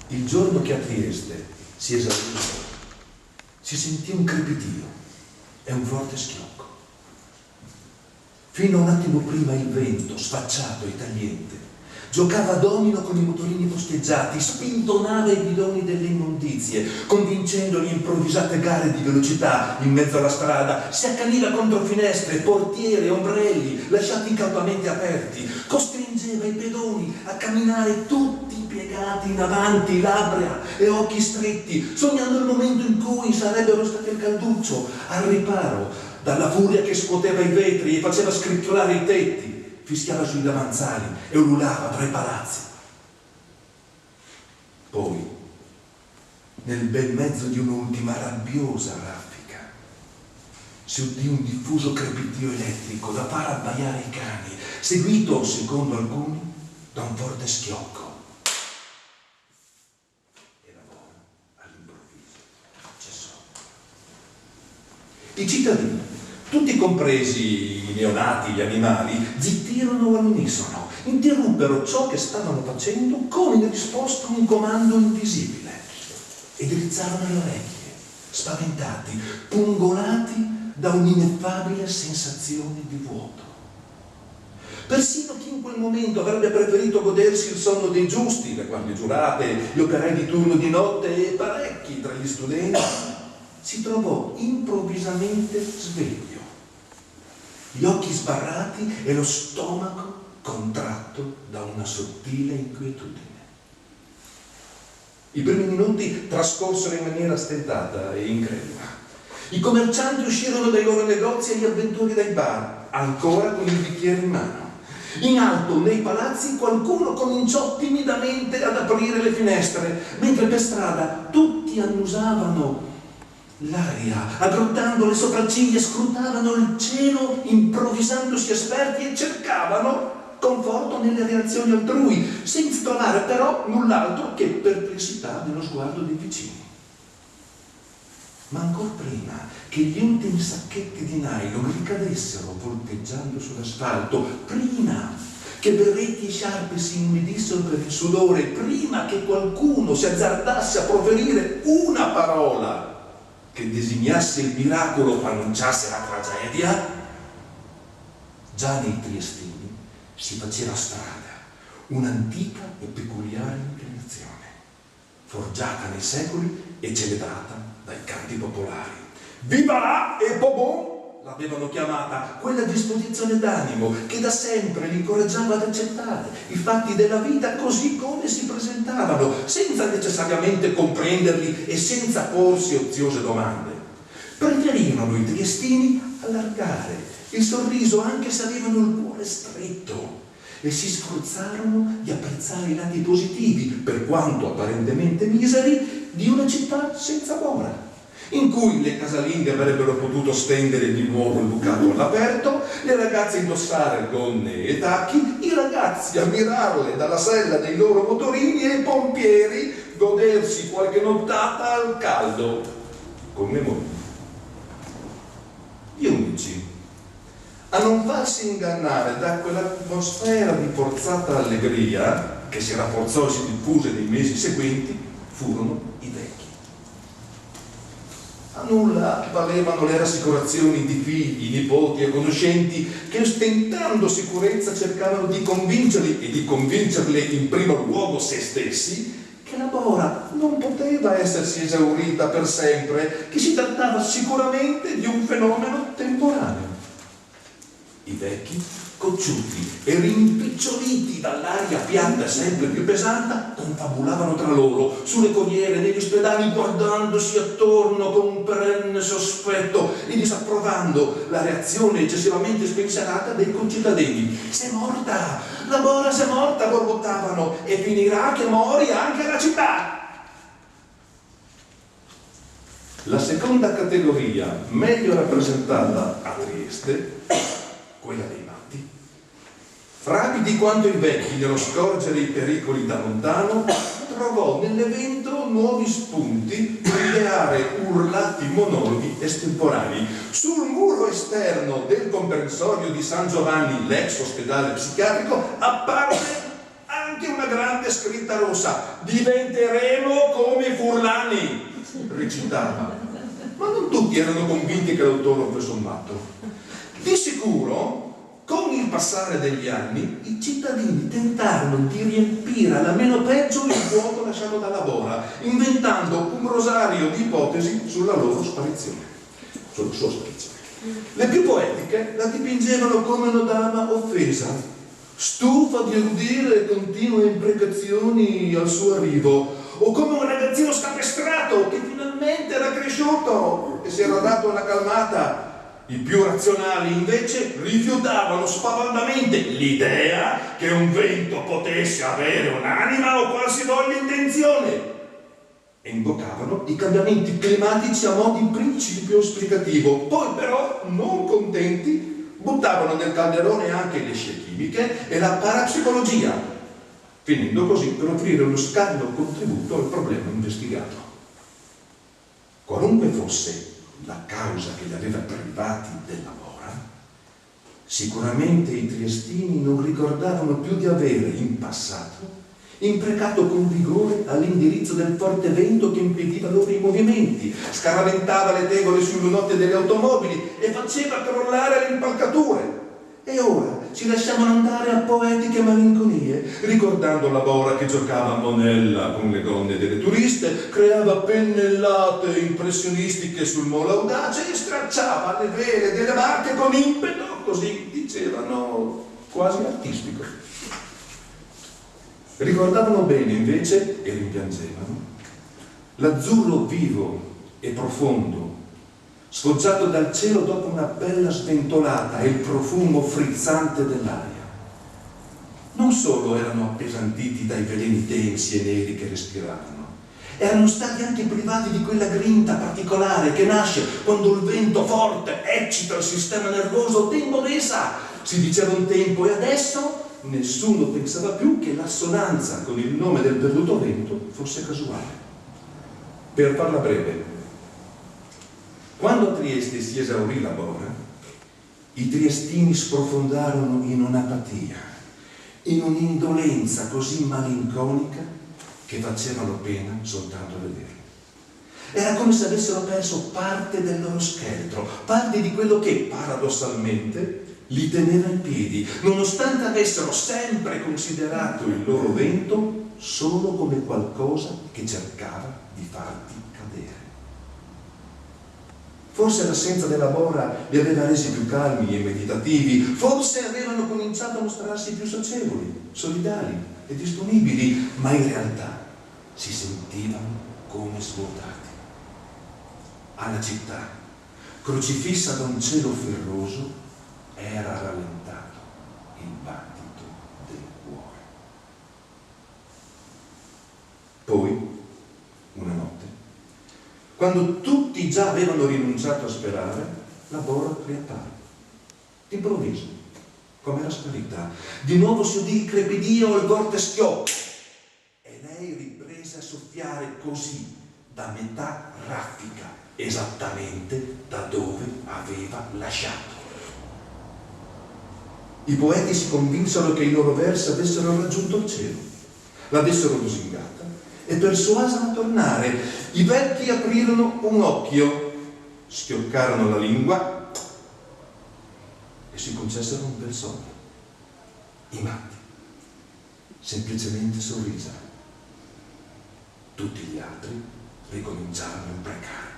Il giorno che a Trieste si esaurì, si sentì un crepitio e un forte schiocco. Fino a un attimo prima il vento, sfacciato e tagliente, giocava a domino con i motorini posteggiati, spintonava i bidoni delle immondizie, convincendoli improvvisate gare di velocità in mezzo alla strada, si accaniva contro finestre, portiere, ombrelli lasciati incautamente aperti, costringeva i pedoni a camminare tutti piegati in avanti, labbra e occhi stretti, sognando il momento in cui sarebbero stati al calduccio, al riparo dalla furia che scuoteva i vetri e faceva scricchiolare i tetti, fischiava sui davanzali e ululava tra i palazzi. Poi, nel bel mezzo di un'ultima rabbiosa raffica, si udì un diffuso crepitio elettrico da far abbaiare i cani, seguito, secondo alcuni, da un forte schiocco. E la vola, all'improvviso, cessò. I cittadini, tutti compresi i neonati, gli animali, zittirono all'unisono, interruppero ciò che stavano facendo come risposta a un comando invisibile e drizzarono le orecchie, spaventati, pungolati da un'ineffabile sensazione di vuoto. Persino chi in quel momento avrebbe preferito godersi il sonno dei giusti, le guardie giurate, gli operai di turno di notte e parecchi tra gli studenti, si trovò improvvisamente sveglio, gli occhi sbarrati e lo stomaco contratto da una sottile inquietudine. I primi minuti trascorsero in maniera stentata e incredula. I commercianti uscirono dai loro negozi e gli avventori dai bar, ancora con il bicchiere in mano. In alto, nei palazzi, qualcuno cominciò timidamente ad aprire le finestre, mentre per strada tutti annusavano l'aria, aggrottando le sopracciglia, scrutavano il cielo, improvvisandosi esperti e cercavano conforto nelle reazioni altrui, senza trovare però null'altro che perplessità nello sguardo dei vicini. Ma ancor prima che gli ultimi sacchetti di nylon ricadessero volteggiando sull'asfalto, prima che berretti e sciarpe si inumidissero per il sudore, prima che qualcuno si azzardasse a proferire una parola che designasse il miracolo o annunciasse la tragedia, già nei triestini si faceva strada un'antica e peculiare inclinazione, forgiata nei secoli e celebrata dai canti popolari. Viva là e Bobon l'avevano chiamata, quella disposizione d'animo che da sempre li incoraggiava ad accettare i fatti della vita così come si presentavano, senza necessariamente comprenderli e senza porsi oziose domande. Preferirono i triestini allargare il sorriso anche se avevano il cuore stretto e si sforzarono di apprezzare i lati positivi, per quanto apparentemente miseri, di una città senza mora, in cui le casalinghe avrebbero potuto stendere di nuovo il bucato all'aperto, le ragazze indossare gonne e tacchi, i ragazzi ammirarle dalla sella dei loro motorini e i pompieri godersi qualche nottata al caldo come mogli. Gli unici a non farsi ingannare da quell'atmosfera di forzata allegria che si rafforzò e si diffuse nei mesi seguenti furono i vecchi. A nulla valevano le rassicurazioni di figli, nipoti e conoscenti che, ostentando sicurezza, cercavano di convincerli e di convincerle in primo luogo se stessi che la bora non poteva essersi esaurita per sempre, che si trattava sicuramente di un fenomeno temporaneo. I vecchi, cocciuti e rimpiccioliti dall'aria piatta sempre più pesante, confabulavano tra loro sulle corriere, negli ospedali, guardandosi attorno con un perenne sospetto e disapprovando la reazione eccessivamente spensierata dei concittadini. «S'è morta! La Bora s'è morta!» borbottavano, «e finirà che mori anche la città!» La seconda categoria, meglio rappresentata a Trieste, quella dei matti, rapidi quanto i vecchi nello scorgere i pericoli da lontano, trovò nell'evento nuovi spunti per ideare urlati monologhi estemporanei. Sul muro esterno del comprensorio di San Giovanni, l'ex ospedale psichiatrico, apparve anche una grande scritta rossa: diventeremo come Furlani, recitava. Ma non tutti erano convinti che l'autore fosse un matto. Di sicuro, con il passare degli anni, i cittadini tentarono di riempire alla meno peggio il vuoto lasciato dalla Bora, inventando un rosario di ipotesi sulla loro sparizione, sulla sua sparizione. Le più poetiche la dipingevano come una dama offesa, stufa di udire continue imprecazioni al suo arrivo, o come un ragazzino scapestrato che finalmente era cresciuto e si era dato una calmata. I più razionali invece rifiutavano spavaldamente l'idea che un vento potesse avere un'anima o qualsivoglia intenzione e invocavano i cambiamenti climatici a mo' di principio esplicativo. Poi però, non contenti, buttavano nel calderone anche le scie chimiche e la parapsicologia, finendo così per offrire uno scarno contributo al problema investigato. Qualunque fosse la causa che li aveva privati della Bora, sicuramente i triestini non ricordavano più di avere in passato imprecato con vigore all'indirizzo del forte vento che impediva loro i movimenti, scaraventava le tegole sui lunotti delle automobili e faceva crollare le impalcature. E ora ci lasciavano andare a poetiche malinconie, ricordando la Bora che giocava a monella con le gonne delle turiste, creava pennellate impressionistiche sul molo audace e stracciava le vele delle barche con impeto, così dicevano, quasi artistico. Ricordavano bene invece, e rimpiangevano, l'azzurro vivo e profondo sfoggiato dal cielo dopo una bella sventolata e il profumo frizzante dell'aria. Non solo erano appesantiti dai veleni densi e neri che respiravano, erano stati anche privati di quella grinta particolare che nasce quando il vento forte eccita il sistema nervoso debole e sa, si diceva un tempo, e adesso nessuno pensava più che l'assonanza con il nome del perduto vento fosse casuale. Per farla breve, quando a Trieste si esaurì la Bora, i triestini sprofondarono in un'apatia, in un'indolenza così malinconica che facevano pena soltanto a vederli. Era come se avessero perso parte del loro scheletro, parte di quello che, paradossalmente, li teneva in piedi, nonostante avessero sempre considerato il loro vento solo come qualcosa che cercava di farti cadere. Forse l'assenza della Bora li aveva resi più calmi e meditativi, forse avevano cominciato a mostrarsi più socievoli, solidali e disponibili, ma in realtà si sentivano come svuotati. Alla città, crocifissa da un cielo ferroso, era rallentato il battito del cuore. Poi, una notte, quando tutti già avevano rinunciato a sperare, la Bora riappare. D'improvviso, come era sparita, di nuovo si udì il crepidio o il forte schiocco e lei riprese a soffiare così, da metà raffica, esattamente da dove aveva lasciato. I poeti si convinsero che i loro versi avessero raggiunto il cielo, l'avessero lusingata e persuasano a tornare. I vecchi aprirono un occhio, schioccarono la lingua e si concessero un bel sogno. I matti semplicemente sorrisero. Tutti gli altri ricominciarono a imprecare.